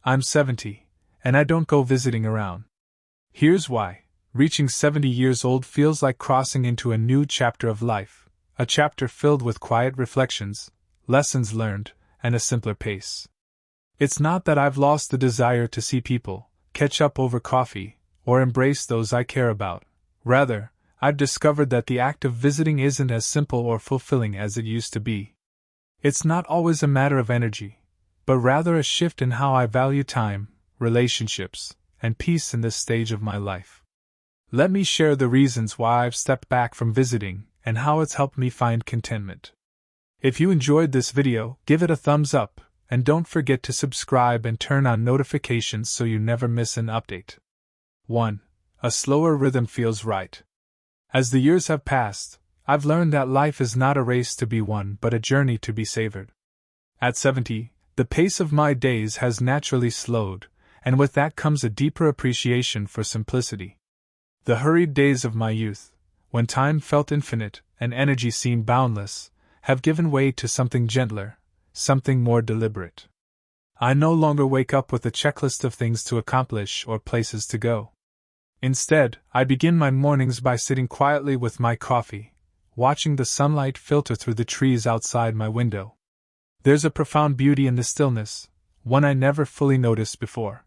I'm 70, and I don't go visiting around. Here's why. Reaching 70 years old feels like crossing into a new chapter of life, a chapter filled with quiet reflections, lessons learned, and a simpler pace. It's not that I've lost the desire to see people, catch up over coffee, or embrace those I care about. Rather, I've discovered that the act of visiting isn't as simple or fulfilling as it used to be. It's not always a matter of energy, but rather a shift in how I value time, relationships, and peace in this stage of my life. Let me share the reasons why I've stepped back from visiting and how it's helped me find contentment. If you enjoyed this video, give it a thumbs up, and don't forget to subscribe and turn on notifications so you never miss an update. 1. A slower rhythm feels right. As the years have passed, I've learned that life is not a race to be won but a journey to be savored. At 70, the pace of my days has naturally slowed, and with that comes a deeper appreciation for simplicity. The hurried days of my youth, when time felt infinite and energy seemed boundless, have given way to something gentler, something more deliberate. I no longer wake up with a checklist of things to accomplish or places to go. Instead, I begin my mornings by sitting quietly with my coffee, watching the sunlight filter through the trees outside my window. There's a profound beauty in the stillness, one I never fully noticed before.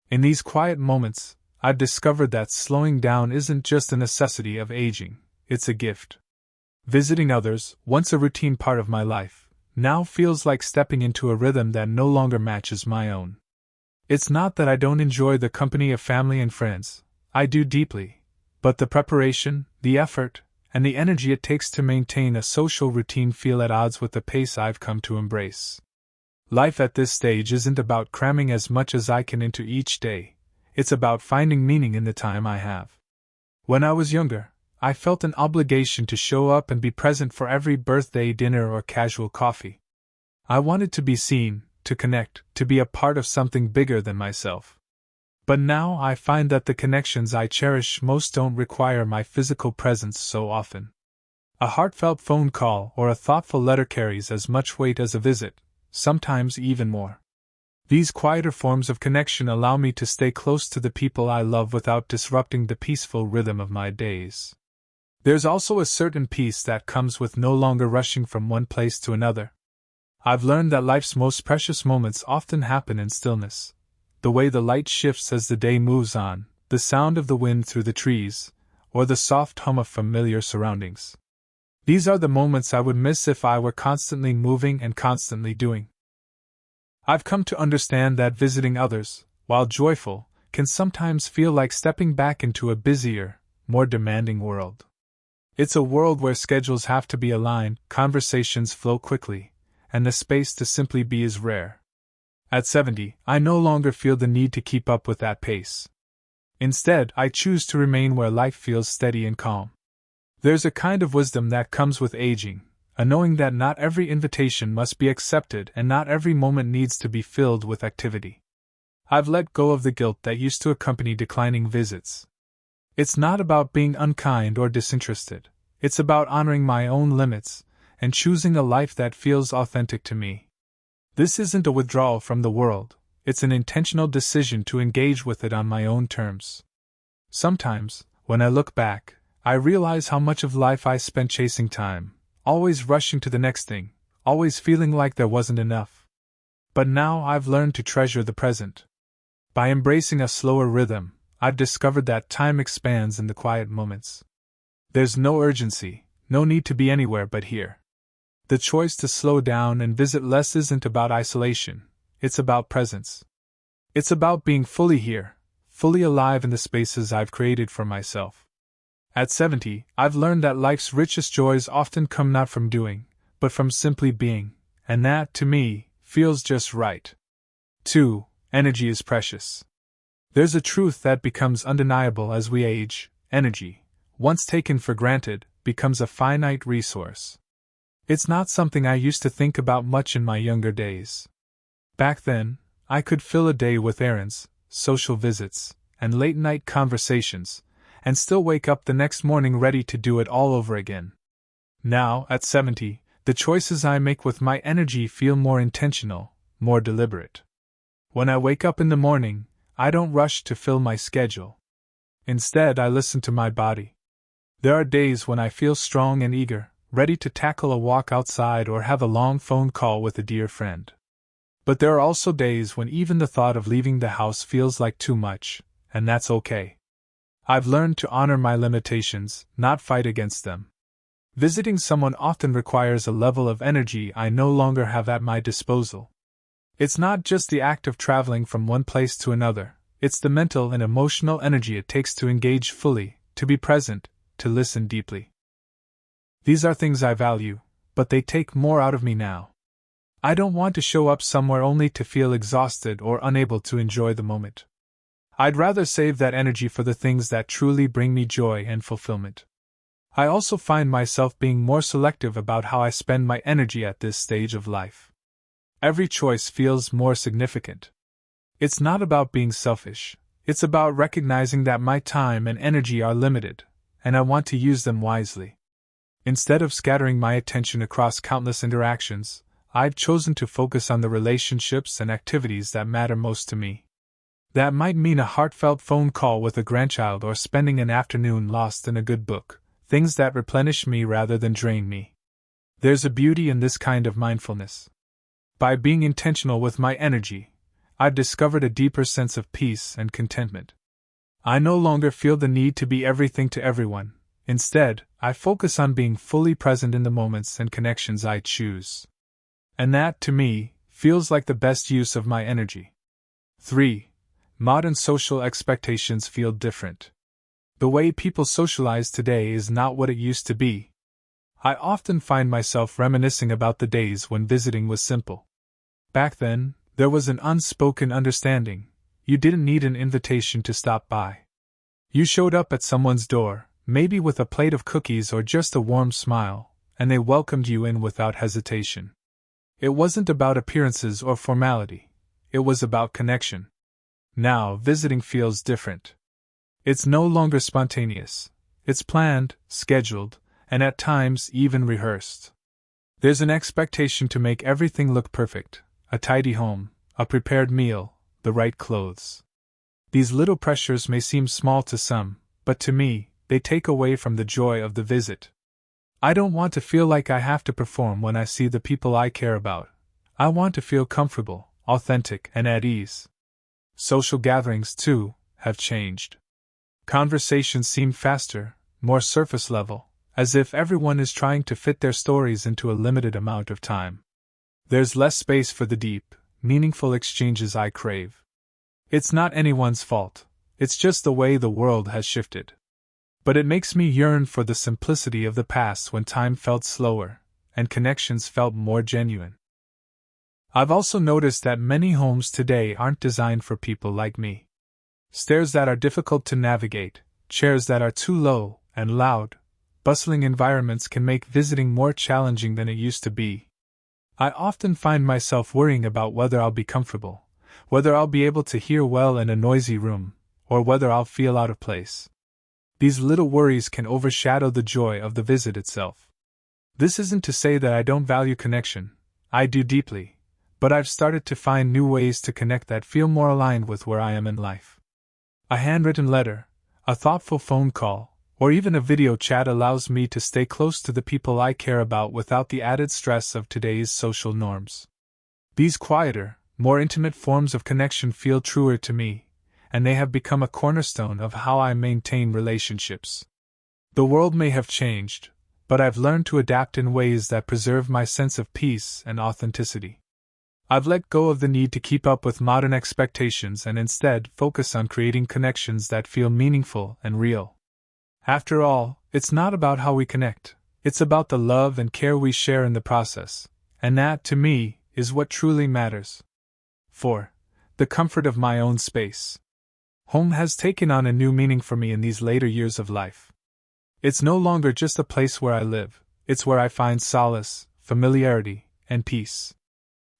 In these quiet moments, I've discovered that slowing down isn't just a necessity of aging, it's a gift. Visiting others, once a routine part of my life, now feels like stepping into a rhythm that no longer matches my own. It's not that I don't enjoy the company of family and friends, I do deeply, but the preparation, the effort, and the energy it takes to maintain a social routine feel at odds with the pace I've come to embrace. Life at this stage isn't about cramming as much as I can into each day, it's about finding meaning in the time I have. When I was younger, I felt an obligation to show up and be present for every birthday dinner or casual coffee. I wanted to be seen, to connect, to be a part of something bigger than myself. But now I find that the connections I cherish most don't require my physical presence so often. A heartfelt phone call or a thoughtful letter carries as much weight as a visit, sometimes even more. These quieter forms of connection allow me to stay close to the people I love without disrupting the peaceful rhythm of my days. There's also a certain peace that comes with no longer rushing from one place to another. I've learned that life's most precious moments often happen in stillness. The way the light shifts as the day moves on, the sound of the wind through the trees, or the soft hum of familiar surroundings. These are the moments I would miss if I were constantly moving and constantly doing. I've come to understand that visiting others, while joyful, can sometimes feel like stepping back into a busier, more demanding world. It's a world where schedules have to be aligned, conversations flow quickly, and the space to simply be is rare. At 70, I no longer feel the need to keep up with that pace. Instead, I choose to remain where life feels steady and calm. There's a kind of wisdom that comes with aging, a knowing that not every invitation must be accepted and not every moment needs to be filled with activity. I've let go of the guilt that used to accompany declining visits. It's not about being unkind or disinterested, it's about honoring my own limits and choosing a life that feels authentic to me. This isn't a withdrawal from the world, it's an intentional decision to engage with it on my own terms. Sometimes, when I look back, I realize how much of life I spent chasing time, always rushing to the next thing, always feeling like there wasn't enough. But now I've learned to treasure the present. By embracing a slower rhythm, I've discovered that time expands in the quiet moments. There's no urgency, no need to be anywhere but here. The choice to slow down and visit less isn't about isolation, it's about presence. It's about being fully here, fully alive in the spaces I've created for myself. At 70, I've learned that life's richest joys often come not from doing, but from simply being, and that, to me, feels just right. 2. Energy is precious. There's a truth that becomes undeniable as we age. Energy, once taken for granted, becomes a finite resource. It's not something I used to think about much in my younger days. Back then, I could fill a day with errands, social visits, and late-night conversations, and still wake up the next morning ready to do it all over again. Now, at 70, the choices I make with my energy feel more intentional, more deliberate. When I wake up in the morning, I don't rush to fill my schedule. Instead, I listen to my body. There are days when I feel strong and eager, ready to tackle a walk outside or have a long phone call with a dear friend. But there are also days when even the thought of leaving the house feels like too much, and that's okay. I've learned to honor my limitations, not fight against them. Visiting someone often requires a level of energy I no longer have at my disposal. It's not just the act of traveling from one place to another, it's the mental and emotional energy it takes to engage fully, to be present, to listen deeply. These are things I value, but they take more out of me now. I don't want to show up somewhere only to feel exhausted or unable to enjoy the moment. I'd rather save that energy for the things that truly bring me joy and fulfillment. I also find myself being more selective about how I spend my energy at this stage of life. Every choice feels more significant. It's not about being selfish, it's about recognizing that my time and energy are limited, and I want to use them wisely. Instead of scattering my attention across countless interactions, I've chosen to focus on the relationships and activities that matter most to me. That might mean a heartfelt phone call with a grandchild or spending an afternoon lost in a good book, things that replenish me rather than drain me. There's a beauty in this kind of mindfulness. By being intentional with my energy, I've discovered a deeper sense of peace and contentment. I no longer feel the need to be everything to everyone. Instead, I focus on being fully present in the moments and connections I choose. And that, to me, feels like the best use of my energy. 3. Modern social expectations feel different. The way people socialize today is not what it used to be. I often find myself reminiscing about the days when visiting was simple. Back then, there was an unspoken understanding. You didn't need an invitation to stop by. You showed up at someone's door, maybe with a plate of cookies or just a warm smile, and they welcomed you in without hesitation. It wasn't about appearances or formality. It was about connection. Now, visiting feels different. It's no longer spontaneous. It's planned, scheduled, and at times even rehearsed. There's an expectation to make everything look perfect: a tidy home, a prepared meal, the right clothes. These little pressures may seem small to some, but to me, they take away from the joy of the visit. I don't want to feel like I have to perform when I see the people I care about. I want to feel comfortable, authentic, and at ease. Social gatherings, too, have changed. Conversations seem faster, more surface level, as if everyone is trying to fit their stories into a limited amount of time. There's less space for the deep, meaningful exchanges I crave. It's not anyone's fault, it's just the way the world has shifted. But it makes me yearn for the simplicity of the past when time felt slower, and connections felt more genuine. I've also noticed that many homes today aren't designed for people like me. Stairs that are difficult to navigate, chairs that are too low and loud, bustling environments can make visiting more challenging than it used to be. I often find myself worrying about whether I'll be comfortable, whether I'll be able to hear well in a noisy room, or whether I'll feel out of place. These little worries can overshadow the joy of the visit itself. This isn't to say that I don't value connection. I do deeply. But I've started to find new ways to connect that feel more aligned with where I am in life. A handwritten letter, a thoughtful phone call, or even a video chat allows me to stay close to the people I care about without the added stress of today's social norms. These quieter, more intimate forms of connection feel truer to me, and they have become a cornerstone of how I maintain relationships. The world may have changed, but I've learned to adapt in ways that preserve my sense of peace and authenticity. I've let go of the need to keep up with modern expectations and instead focus on creating connections that feel meaningful and real. After all, it's not about how we connect, it's about the love and care we share in the process, and that, to me, is what truly matters. 4. The comfort of my own space. Home has taken on a new meaning for me in these later years of life. It's no longer just a place where I live, it's where I find solace, familiarity, and peace.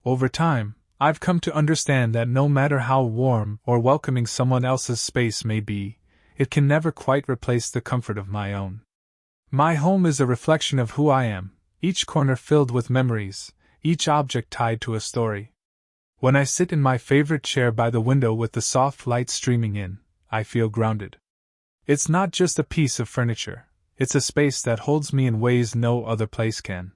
Over time, I've come to understand that no matter how warm or welcoming someone else's space may be, it can never quite replace the comfort of my own. My home is a reflection of who I am, each corner filled with memories, each object tied to a story. When I sit in my favorite chair by the window with the soft light streaming in, I feel grounded. It's not just a piece of furniture, it's a space that holds me in ways no other place can.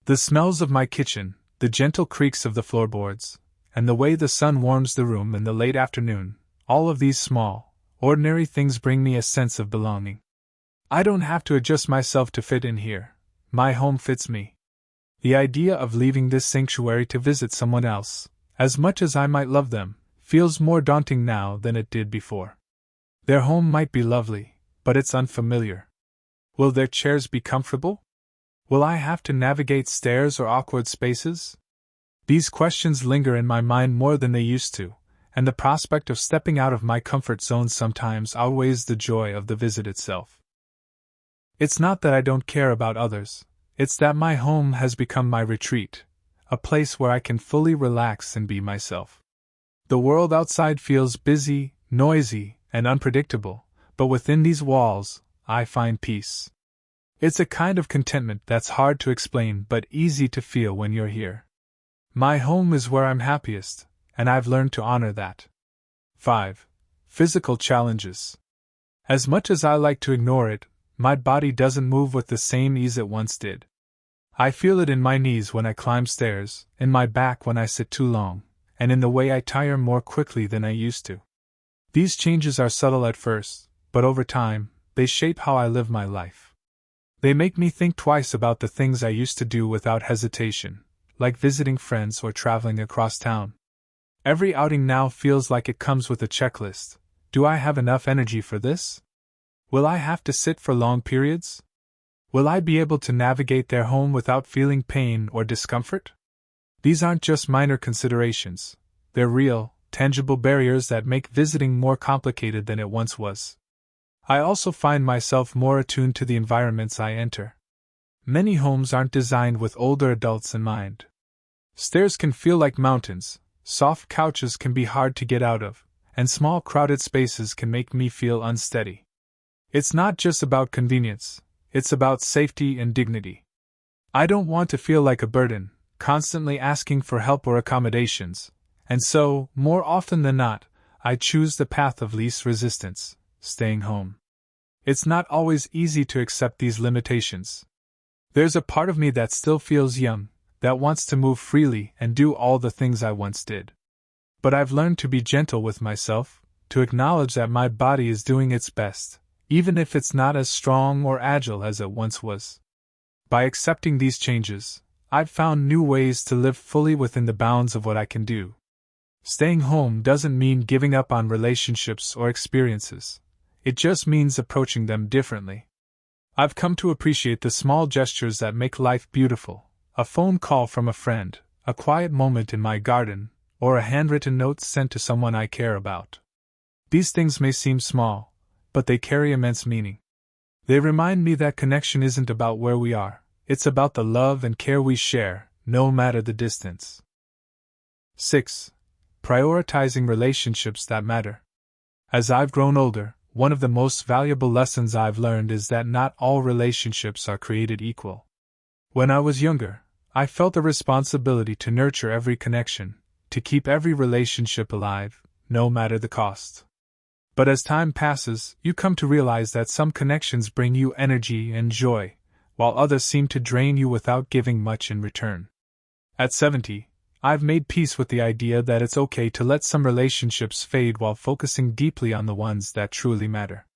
The smells of my kitchen, the gentle creaks of the floorboards, and the way the sun warms the room in the late afternoon, all of these small, ordinary things bring me a sense of belonging. I don't have to adjust myself to fit in here. My home fits me. The idea of leaving this sanctuary to visit someone else, as much as I might love them, feels more daunting now than it did before. Their home might be lovely, but it's unfamiliar. Will their chairs be comfortable? Will I have to navigate stairs or awkward spaces? These questions linger in my mind more than they used to, and the prospect of stepping out of my comfort zone sometimes outweighs the joy of the visit itself. It's not that I don't care about others, it's that my home has become my retreat, a place where I can fully relax and be myself. The world outside feels busy, noisy, and unpredictable, but within these walls, I find peace. It's a kind of contentment that's hard to explain but easy to feel when you're here. My home is where I'm happiest, and I've learned to honor that. 5. Physical challenges. As much as I like to ignore it, my body doesn't move with the same ease it once did. I feel it in my knees when I climb stairs, in my back when I sit too long, and in the way I tire more quickly than I used to. These changes are subtle at first, but over time, they shape how I live my life. They make me think twice about the things I used to do without hesitation, like visiting friends or traveling across town. Every outing now feels like it comes with a checklist. Do I have enough energy for this? Will I have to sit for long periods? Will I be able to navigate their home without feeling pain or discomfort? These aren't just minor considerations. They're real, tangible barriers that make visiting more complicated than it once was. I also find myself more attuned to the environments I enter. Many homes aren't designed with older adults in mind. Stairs can feel like mountains, soft couches can be hard to get out of, and small crowded spaces can make me feel unsteady. It's not just about convenience, it's about safety and dignity. I don't want to feel like a burden, constantly asking for help or accommodations, and so, more often than not, I choose the path of least resistance, staying home. It's not always easy to accept these limitations. There's a part of me that still feels young, that wants to move freely and do all the things I once did. But I've learned to be gentle with myself, to acknowledge that my body is doing its best, even if it's not as strong or agile as it once was. By accepting these changes, I've found new ways to live fully within the bounds of what I can do. Staying home doesn't mean giving up on relationships or experiences. It just means approaching them differently. I've come to appreciate the small gestures that make life beautiful. A phone call from a friend, a quiet moment in my garden, or a handwritten note sent to someone I care about. These things may seem small, but they carry immense meaning. They remind me that connection isn't about where we are, it's about the love and care we share, no matter the distance. 6. Prioritizing relationships that matter. As I've grown older, one of the most valuable lessons I've learned is that not all relationships are created equal. When I was younger, I felt a responsibility to nurture every connection, to keep every relationship alive, no matter the cost. But as time passes, you come to realize that some connections bring you energy and joy, while others seem to drain you without giving much in return. At 70, I've made peace with the idea that it's okay to let some relationships fade while focusing deeply on the ones that truly matter.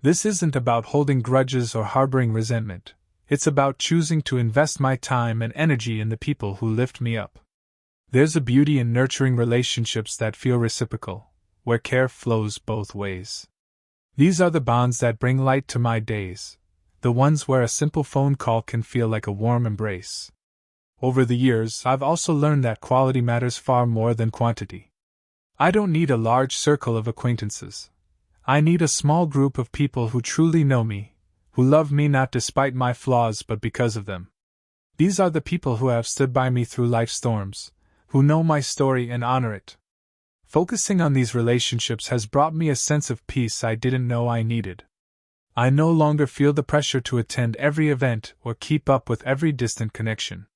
This isn't about holding grudges or harboring resentment. It's about choosing to invest my time and energy in the people who lift me up. There's a beauty in nurturing relationships that feel reciprocal, where care flows both ways. These are the bonds that bring light to my days, the ones where a simple phone call can feel like a warm embrace. Over the years, I've also learned that quality matters far more than quantity. I don't need a large circle of acquaintances. I need a small group of people who truly know me, who love me not despite my flaws but because of them. These are the people who have stood by me through life's storms, who know my story and honor it. Focusing on these relationships has brought me a sense of peace I didn't know I needed. I no longer feel the pressure to attend every event or keep up with every distant connection.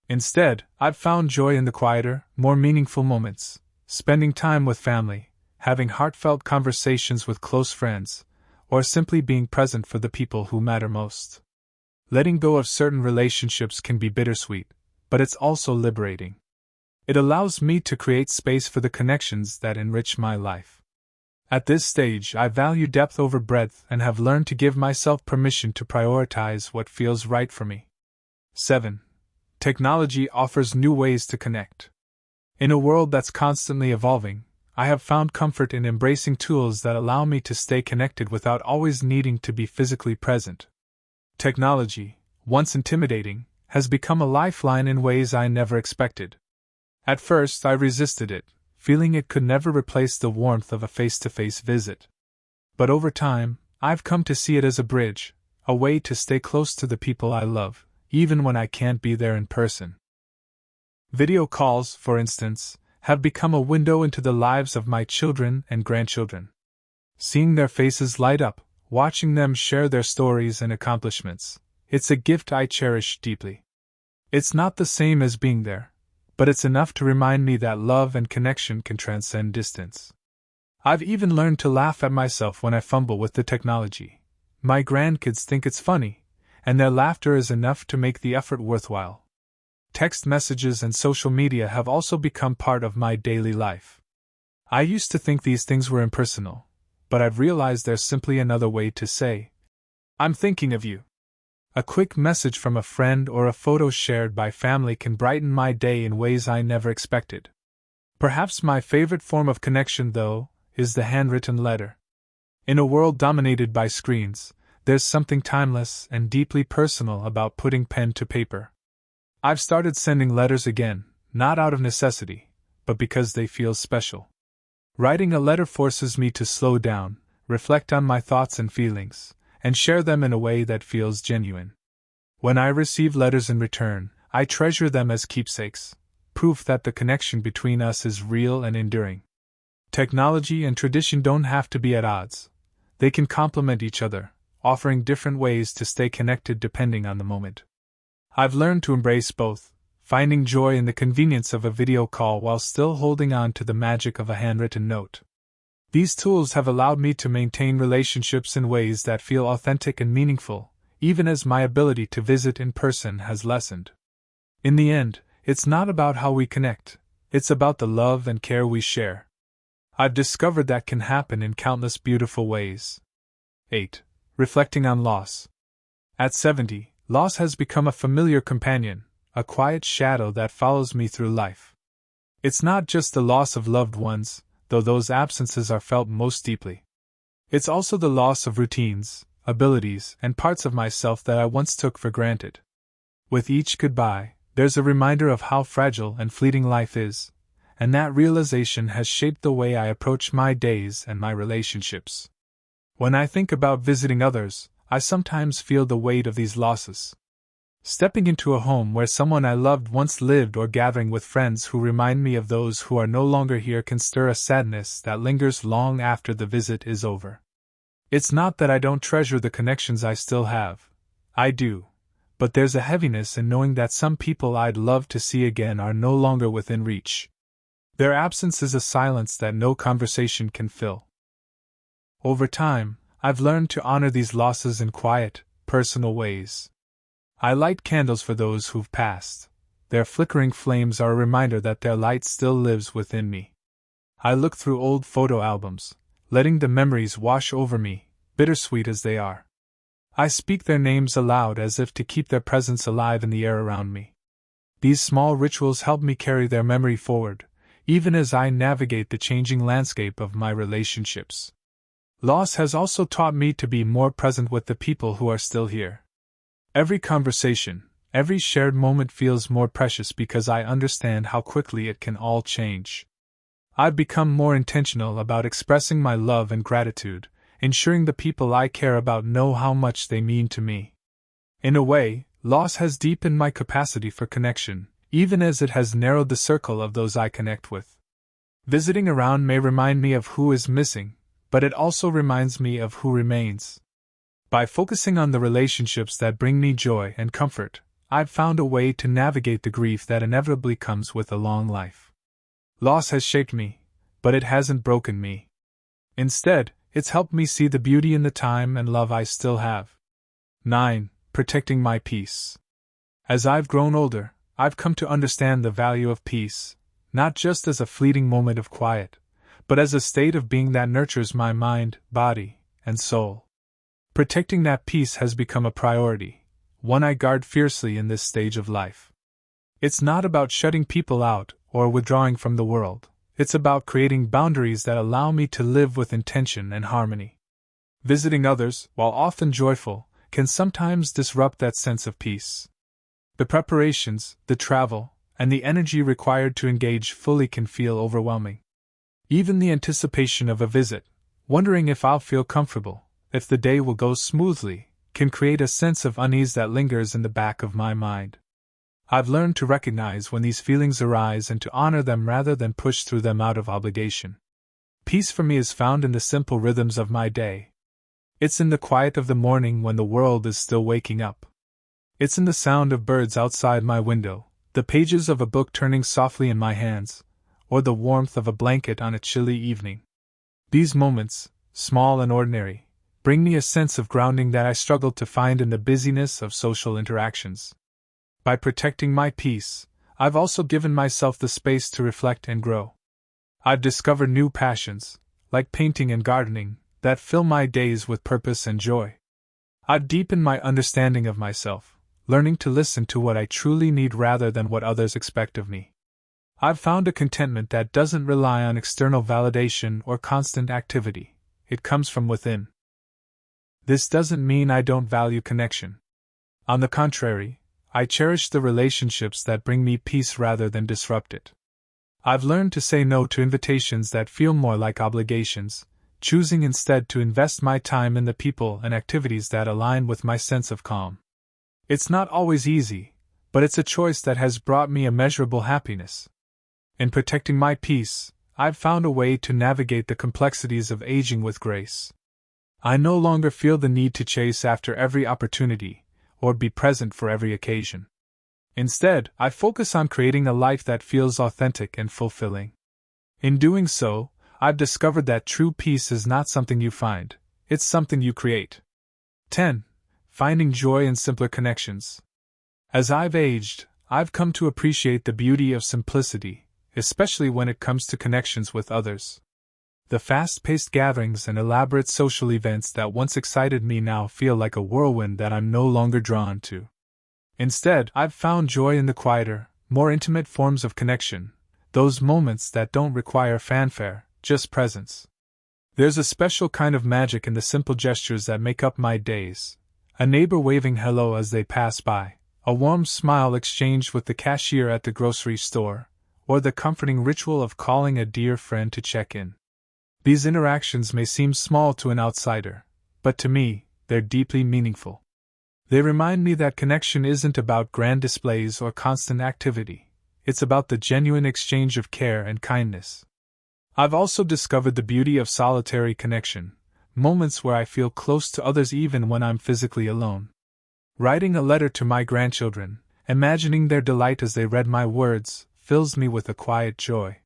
Instead, I've found joy in the quieter, more meaningful moments, spending time with family, having heartfelt conversations with close friends, or simply being present for the people who matter most. Letting go of certain relationships can be bittersweet, but it's also liberating. It allows me to create space for the connections that enrich my life. At this stage, I value depth over breadth and have learned to give myself permission to prioritize what feels right for me. 7. Technology offers new ways to connect. In a world that's constantly evolving, I have found comfort in embracing tools that allow me to stay connected without always needing to be physically present. Technology, once intimidating, has become a lifeline in ways I never expected. At first, I resisted it, feeling it could never replace the warmth of a face-to-face visit. But over time, I've come to see it as a bridge, a way to stay close to the people I love, even when I can't be there in person. Video calls, for instance, have become a window into the lives of my children and grandchildren. Seeing their faces light up, watching them share their stories and accomplishments, it's a gift I cherish deeply. It's not the same as being there, but it's enough to remind me that love and connection can transcend distance. I've even learned to laugh at myself when I fumble with the technology. My grandkids think it's funny, and their laughter is enough to make the effort worthwhile. Text messages and social media have also become part of my daily life. I used to think these things were impersonal, but I've realized there's simply another way to say, "I'm thinking of you." A quick message from a friend or a photo shared by family can brighten my day in ways I never expected. Perhaps my favorite form of connection, though, is the handwritten letter. In a world dominated by screens, there's something timeless and deeply personal about putting pen to paper. I've started sending letters again, not out of necessity, but because they feel special. Writing a letter forces me to slow down, reflect on my thoughts and feelings, and share them in a way that feels genuine. When I receive letters in return, I treasure them as keepsakes, proof that the connection between us is real and enduring. Technology and tradition don't have to be at odds. They can complement each other, offering different ways to stay connected depending on the moment. I've learned to embrace both, finding joy in the convenience of a video call while still holding on to the magic of a handwritten note. These tools have allowed me to maintain relationships in ways that feel authentic and meaningful, even as my ability to visit in person has lessened. In the end, it's not about how we connect, it's about the love and care we share. I've discovered that can happen in countless beautiful ways. 8. Reflecting on loss. At 70, loss has become a familiar companion, a quiet shadow that follows me through life. It's not just the loss of loved ones, though those absences are felt most deeply. It's also the loss of routines, abilities, and parts of myself that I once took for granted. With each goodbye, there's a reminder of how fragile and fleeting life is, and that realization has shaped the way I approach my days and my relationships. When I think about visiting others, I sometimes feel the weight of these losses. Stepping into a home where someone I loved once lived or gathering with friends who remind me of those who are no longer here can stir a sadness that lingers long after the visit is over. It's not that I don't treasure the connections I still have. I do. But there's a heaviness in knowing that some people I'd love to see again are no longer within reach. Their absence is a silence that no conversation can fill. Over time, I've learned to honor these losses in quiet, personal ways. I light candles for those who've passed. Their flickering flames are a reminder that their light still lives within me. I look through old photo albums, letting the memories wash over me, bittersweet as they are. I speak their names aloud as if to keep their presence alive in the air around me. These small rituals help me carry their memory forward, even as I navigate the changing landscape of my relationships. Loss has also taught me to be more present with the people who are still here. Every conversation, every shared moment feels more precious because I understand how quickly it can all change. I've become more intentional about expressing my love and gratitude, ensuring the people I care about know how much they mean to me. In a way, loss has deepened my capacity for connection, even as it has narrowed the circle of those I connect with. Visiting around may remind me of who is missing, but it also reminds me of who remains. By focusing on the relationships that bring me joy and comfort, I've found a way to navigate the grief that inevitably comes with a long life. Loss has shaped me, but it hasn't broken me. Instead, it's helped me see the beauty in the time and love I still have. 9. Protecting my peace. As I've grown older, I've come to understand the value of peace, not just as a fleeting moment of quiet, but as a state of being that nurtures my mind, body, and soul. Protecting that peace has become a priority, one I guard fiercely in this stage of life. It's not about shutting people out or withdrawing from the world. It's about creating boundaries that allow me to live with intention and harmony. Visiting others, while often joyful, can sometimes disrupt that sense of peace. The preparations, the travel, and the energy required to engage fully can feel overwhelming. Even the anticipation of a visit, wondering if I'll feel comfortable, if the day will go smoothly, can create a sense of unease that lingers in the back of my mind. I've learned to recognize when these feelings arise and to honor them rather than push through them out of obligation. Peace for me is found in the simple rhythms of my day. It's in the quiet of the morning when the world is still waking up. It's in the sound of birds outside my window, the pages of a book turning softly in my hands, or the warmth of a blanket on a chilly evening. These moments, small and ordinary, bring me a sense of grounding that I struggle to find in the busyness of social interactions. By protecting my peace, I've also given myself the space to reflect and grow. I've discovered new passions, like painting and gardening, that fill my days with purpose and joy. I've deepened my understanding of myself, learning to listen to what I truly need rather than what others expect of me. I've found a contentment that doesn't rely on external validation or constant activity. It comes from within. This doesn't mean I don't value connection. On the contrary, I cherish the relationships that bring me peace rather than disrupt it. I've learned to say no to invitations that feel more like obligations, choosing instead to invest my time in the people and activities that align with my sense of calm. It's not always easy, but it's a choice that has brought me immeasurable happiness. In protecting my peace, I've found a way to navigate the complexities of aging with grace. I no longer feel the need to chase after every opportunity, or be present for every occasion. Instead, I focus on creating a life that feels authentic and fulfilling. In doing so, I've discovered that true peace is not something you find, it's something you create. 10. Finding joy in simpler connections. As I've aged, I've come to appreciate the beauty of simplicity, especially when it comes to connections with others. The fast-paced gatherings and elaborate social events that once excited me now feel like a whirlwind that I'm no longer drawn to. Instead, I've found joy in the quieter, more intimate forms of connection, those moments that don't require fanfare, just presence. There's a special kind of magic in the simple gestures that make up my days. A neighbor waving hello as they pass by, a warm smile exchanged with the cashier at the grocery store, or the comforting ritual of calling a dear friend to check in. These interactions may seem small to an outsider, but to me, they're deeply meaningful. They remind me that connection isn't about grand displays or constant activity. It's about the genuine exchange of care and kindness. I've also discovered the beauty of solitary connection, moments where I feel close to others even when I'm physically alone. Writing a letter to my grandchildren, imagining their delight as they read my words, fills me with a quiet joy.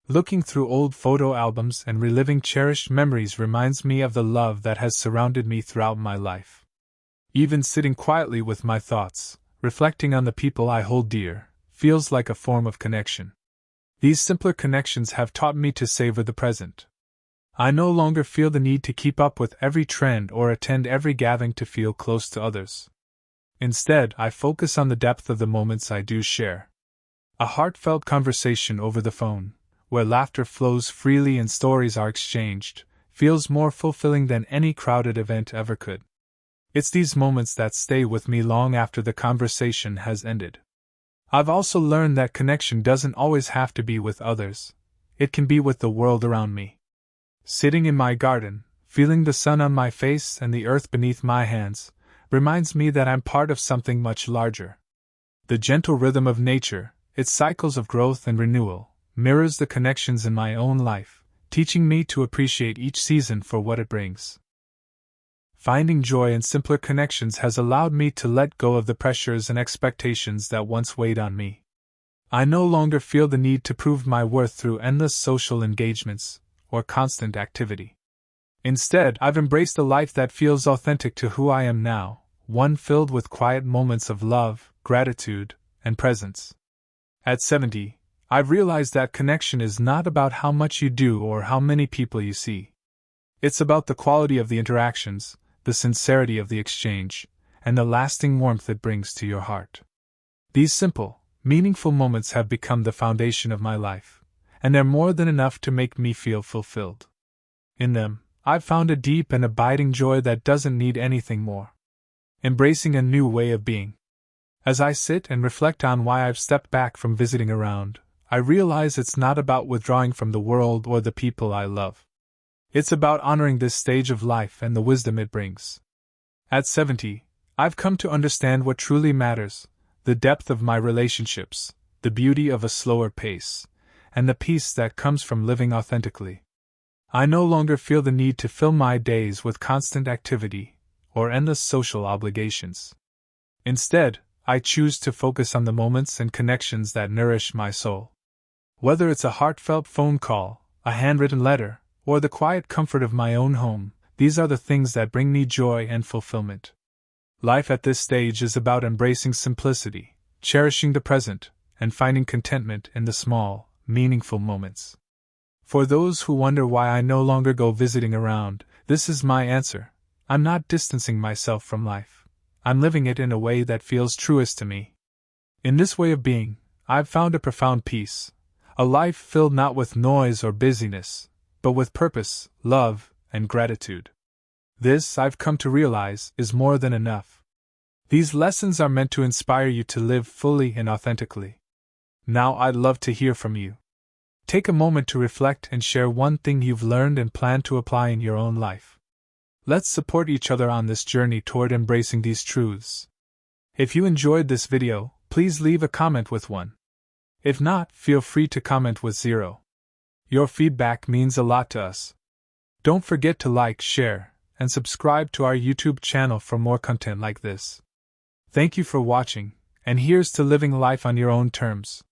Looking through old photo albums and reliving cherished memories reminds me of the love that has surrounded me throughout my life. Even sitting quietly with my thoughts, reflecting on the people I hold dear, feels like a form of connection. These simpler connections have taught me to savor the present. I no longer feel the need to keep up with every trend or attend every gathering to feel close to others. Instead, I focus on the depth of the moments I do share. A heartfelt conversation over the phone, where laughter flows freely and stories are exchanged, feels more fulfilling than any crowded event ever could. It's these moments that stay with me long after the conversation has ended. I've also learned that connection doesn't always have to be with others. It can be with the world around me. Sitting in my garden, feeling the sun on my face and the earth beneath my hands, reminds me that I'm part of something much larger. The gentle rhythm of nature, its cycles of growth and renewal, mirrors the connections in my own life, teaching me to appreciate each season for what it brings. Finding joy in simpler connections has allowed me to let go of the pressures and expectations that once weighed on me. I no longer feel the need to prove my worth through endless social engagements or constant activity. Instead, I've embraced a life that feels authentic to who I am now, one filled with quiet moments of love, gratitude, and presence. At 70, I've realized that connection is not about how much you do or how many people you see. It's about the quality of the interactions, the sincerity of the exchange, and the lasting warmth it brings to your heart. These simple, meaningful moments have become the foundation of my life, and they're more than enough to make me feel fulfilled. In them, I've found a deep and abiding joy that doesn't need anything more. Embracing a new way of being. As I sit and reflect on why I've stepped back from visiting around, I realize it's not about withdrawing from the world or the people I love. It's about honoring this stage of life and the wisdom it brings. At 70, I've come to understand what truly matters: the depth of my relationships, the beauty of a slower pace, and the peace that comes from living authentically. I no longer feel the need to fill my days with constant activity or endless social obligations. Instead, I choose to focus on the moments and connections that nourish my soul. Whether it's a heartfelt phone call, a handwritten letter, or the quiet comfort of my own home, these are the things that bring me joy and fulfillment. Life at this stage is about embracing simplicity, cherishing the present, and finding contentment in the small, meaningful moments. For those who wonder why I no longer go visiting around, this is my answer. I'm not distancing myself from life. I'm living it in a way that feels truest to me. In this way of being, I've found a profound peace, a life filled not with noise or busyness, but with purpose, love, and gratitude. This, I've come to realize, is more than enough. These lessons are meant to inspire you to live fully and authentically. Now I'd love to hear from you. Take a moment to reflect and share one thing you've learned and plan to apply in your own life. Let's support each other on this journey toward embracing these truths. If you enjoyed this video, please leave a comment with 1. If not, feel free to comment with 0. Your feedback means a lot to us. Don't forget to like, share, and subscribe to our YouTube channel for more content like this. Thank you for watching, and here's to living life on your own terms.